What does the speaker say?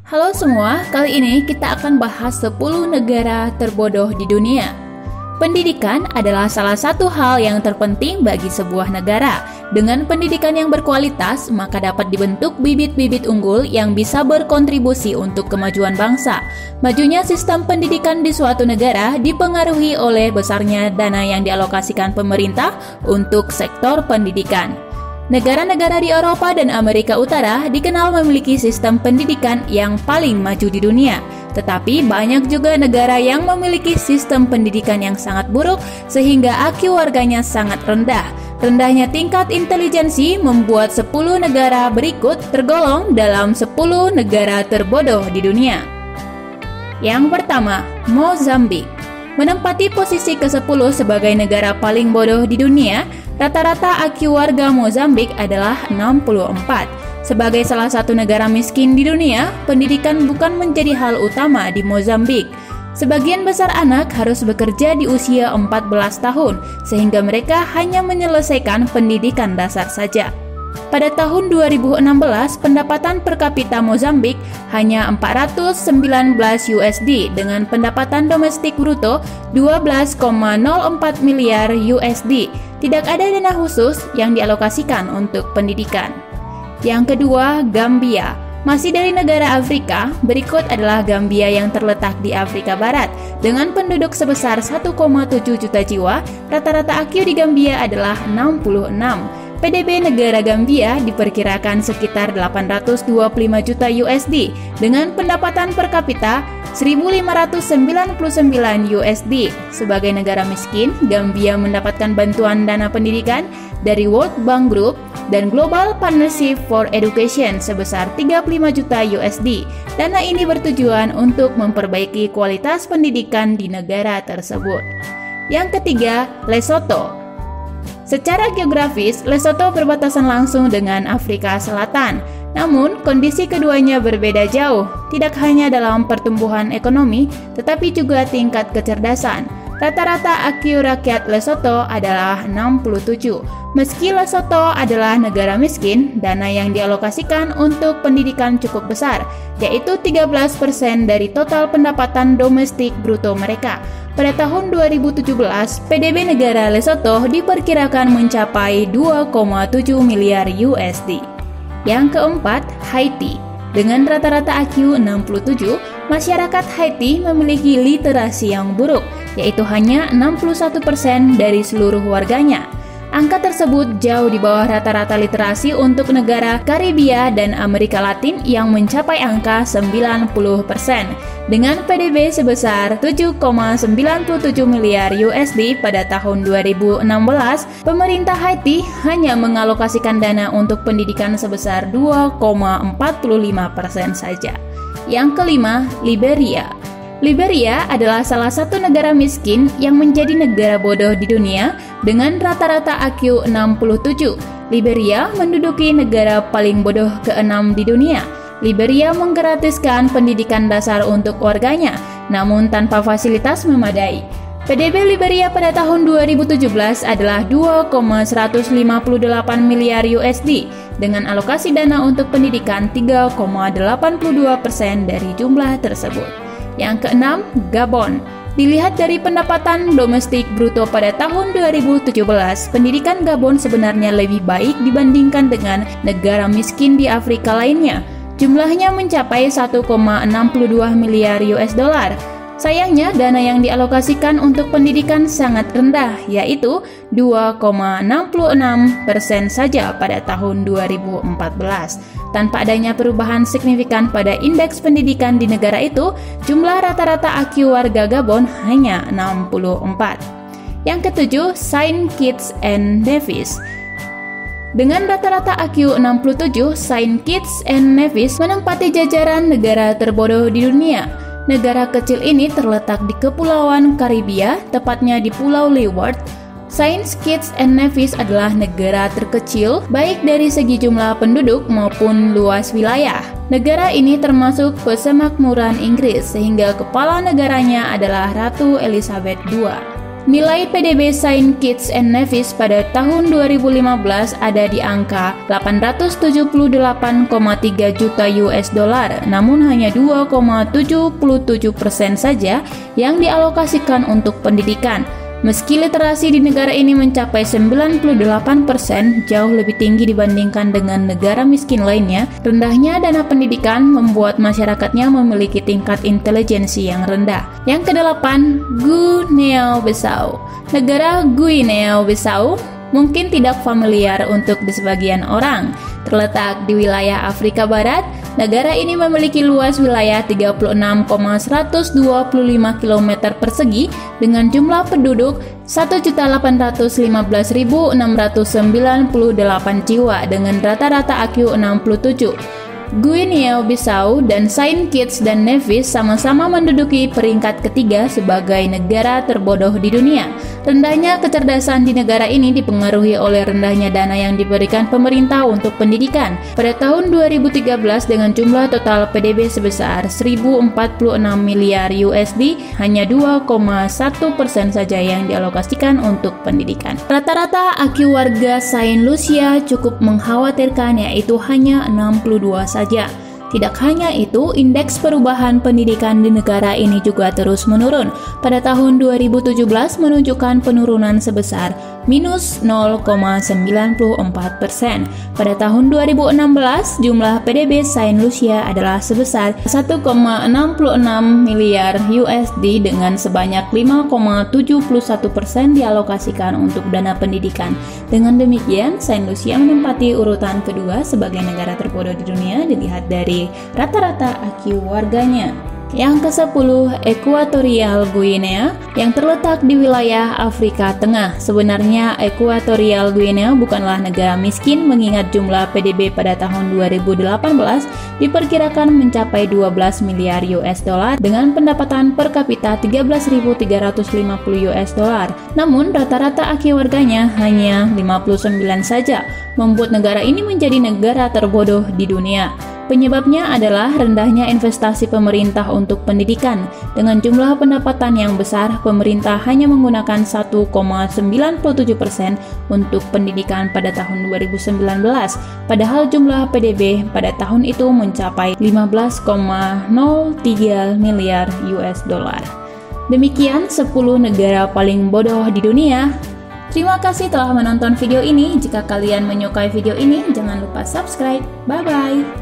Halo semua, kali ini kita akan bahas 10 negara terbodoh di dunia. Pendidikan adalah salah satu hal yang terpenting bagi sebuah negara. Dengan pendidikan yang berkualitas, maka dapat dibentuk bibit-bibit unggul yang bisa berkontribusi untuk kemajuan bangsa. Majunya sistem pendidikan di suatu negara dipengaruhi oleh besarnya dana yang dialokasikan pemerintah untuk sektor pendidikan. Negara-negara di Eropa dan Amerika Utara dikenal memiliki sistem pendidikan yang paling maju di dunia. Tetapi banyak juga negara yang memiliki sistem pendidikan yang sangat buruk sehingga IQ warganya sangat rendah. Rendahnya tingkat intelijensi membuat 10 negara berikut tergolong dalam 10 negara terbodoh di dunia. Yang pertama, Mozambik. Menempati posisi ke-10 sebagai negara paling bodoh di dunia, rata-rata IQ warga Mozambik adalah 64. Sebagai salah satu negara miskin di dunia, pendidikan bukan menjadi hal utama di Mozambik. Sebagian besar anak harus bekerja di usia 14 tahun, sehingga mereka hanya menyelesaikan pendidikan dasar saja. Pada tahun 2016, pendapatan per kapita Mozambik hanya 419 USD dengan pendapatan domestik bruto 12,04 miliar USD. Tidak ada dana khusus yang dialokasikan untuk pendidikan. Yang kedua, Gambia. Masih dari negara Afrika, berikut adalah Gambia yang terletak di Afrika Barat. Dengan penduduk sebesar 1,7 juta jiwa, rata-rata IQ di Gambia adalah 66. PDB negara Gambia diperkirakan sekitar 825 juta USD dengan pendapatan per kapita 1.599 USD. Sebagai negara miskin, Gambia mendapatkan bantuan dana pendidikan dari World Bank Group dan Global Partnership for Education sebesar 35 juta USD. Dana ini bertujuan untuk memperbaiki kualitas pendidikan di negara tersebut. Yang ketiga, Lesotho. Secara geografis, Lesotho berbatasan langsung dengan Afrika Selatan. Namun, kondisi keduanya berbeda jauh, tidak hanya dalam pertumbuhan ekonomi, tetapi juga tingkat kecerdasan. Rata-rata IQ rakyat Lesotho adalah 67. Meski Lesotho adalah negara miskin, dana yang dialokasikan untuk pendidikan cukup besar, yaitu 13% dari total pendapatan domestik bruto mereka. Pada tahun 2017, PDB negara Lesotho diperkirakan mencapai 2,7 miliar USD. Yang keempat, Haiti. Dengan rata-rata IQ 67, masyarakat Haiti memiliki literasi yang buruk, yaitu hanya 61% dari seluruh warganya. Angka tersebut jauh di bawah rata-rata literasi untuk negara Karibia dan Amerika Latin yang mencapai angka 90%. Dengan PDB sebesar 7,97 miliar USD pada tahun 2016, pemerintah Haiti hanya mengalokasikan dana untuk pendidikan sebesar 2,45% saja. Yang kelima, Liberia. Liberia adalah salah satu negara miskin yang menjadi negara bodoh di dunia dengan rata-rata IQ 67. Liberia menduduki negara paling bodoh ke-6 di dunia. Liberia menggratiskan pendidikan dasar untuk warganya, namun tanpa fasilitas memadai. PDB Liberia pada tahun 2017 adalah 2,158 miliar USD dengan alokasi dana untuk pendidikan 3,82% dari jumlah tersebut. Yang keenam, Gabon. Dilihat dari pendapatan domestik bruto pada tahun 2017, pendidikan Gabon sebenarnya lebih baik dibandingkan dengan negara miskin di Afrika lainnya. Jumlahnya mencapai 1,62 miliar US dollar. Sayangnya, dana yang dialokasikan untuk pendidikan sangat rendah, yaitu 2,66% saja pada tahun 2014. Tanpa adanya perubahan signifikan pada indeks pendidikan di negara itu, jumlah rata-rata IQ warga Gabon hanya 64. Yang ketujuh, Saint Kitts and Nevis. Dengan rata-rata IQ 67, Saint Kitts and Nevis menempati jajaran negara terbodoh di dunia. Negara kecil ini terletak di Kepulauan Karibia, tepatnya di Pulau Leeward. Saint Kitts and Nevis adalah negara terkecil baik dari segi jumlah penduduk maupun luas wilayah. Negara ini termasuk pesemakmuran Inggris sehingga kepala negaranya adalah Ratu Elizabeth II. Nilai PDB St. Kitts and Nevis pada tahun 2015 ada di angka 878,3 juta US dollar, namun hanya 2,77% saja yang dialokasikan untuk pendidikan. Meski literasi di negara ini mencapai 98%, jauh lebih tinggi dibandingkan dengan negara miskin lainnya, rendahnya dana pendidikan membuat masyarakatnya memiliki tingkat intelijensi yang rendah. Yang kedelapan, Guinea-Bissau. Negara Guinea-Bissau mungkin tidak familiar untuk di sebagian orang. Terletak di wilayah Afrika Barat, negara ini memiliki luas wilayah 36,125 km persegi dengan jumlah penduduk 1.815.698 jiwa dengan rata-rata IQ 67. Guinea-Bissau dan St. Kitts dan Nevis sama-sama menduduki peringkat ketiga sebagai negara terbodoh di dunia. Rendahnya kecerdasan di negara ini dipengaruhi oleh rendahnya dana yang diberikan pemerintah untuk pendidikan. Pada tahun 2013 dengan jumlah total PDB sebesar 1.046 miliar USD, hanya 2,1% saja yang dialokasikan untuk pendidikan. Rata-rata IQ warga Saint Lucia cukup mengkhawatirkan, yaitu hanya 62 saja. Tidak hanya itu, indeks perubahan pendidikan di negara ini juga terus menurun. Pada tahun 2017 menunjukkan penurunan sebesar minus 0,94%. Pada tahun 2016, jumlah PDB Saint Lucia adalah sebesar 1,66 miliar USD dengan sebanyak 5,71% dialokasikan untuk dana pendidikan. Dengan demikian, Saint Lucia menempati urutan kedua sebagai negara terbodoh di dunia dilihat dari rata-rata IQ warganya. Yang ke-10, Equatorial Guinea yang terletak di wilayah Afrika Tengah. Sebenarnya Equatorial Guinea bukanlah negara miskin mengingat jumlah PDB pada tahun 2018 diperkirakan mencapai 12 miliar US dollar dengan pendapatan per kapita 13.350 US dollar. Namun rata-rata IQ warganya hanya 59 saja, membuat negara ini menjadi negara terbodoh di dunia. Penyebabnya adalah rendahnya investasi pemerintah untuk pendidikan. Dengan jumlah pendapatan yang besar, pemerintah hanya menggunakan 1,97% untuk pendidikan pada tahun 2019, padahal jumlah PDB pada tahun itu mencapai 15,03 miliar US dollar. Demikian 10 negara paling bodoh di dunia. Terima kasih telah menonton video ini. Jika kalian menyukai video ini, jangan lupa subscribe. Bye-bye.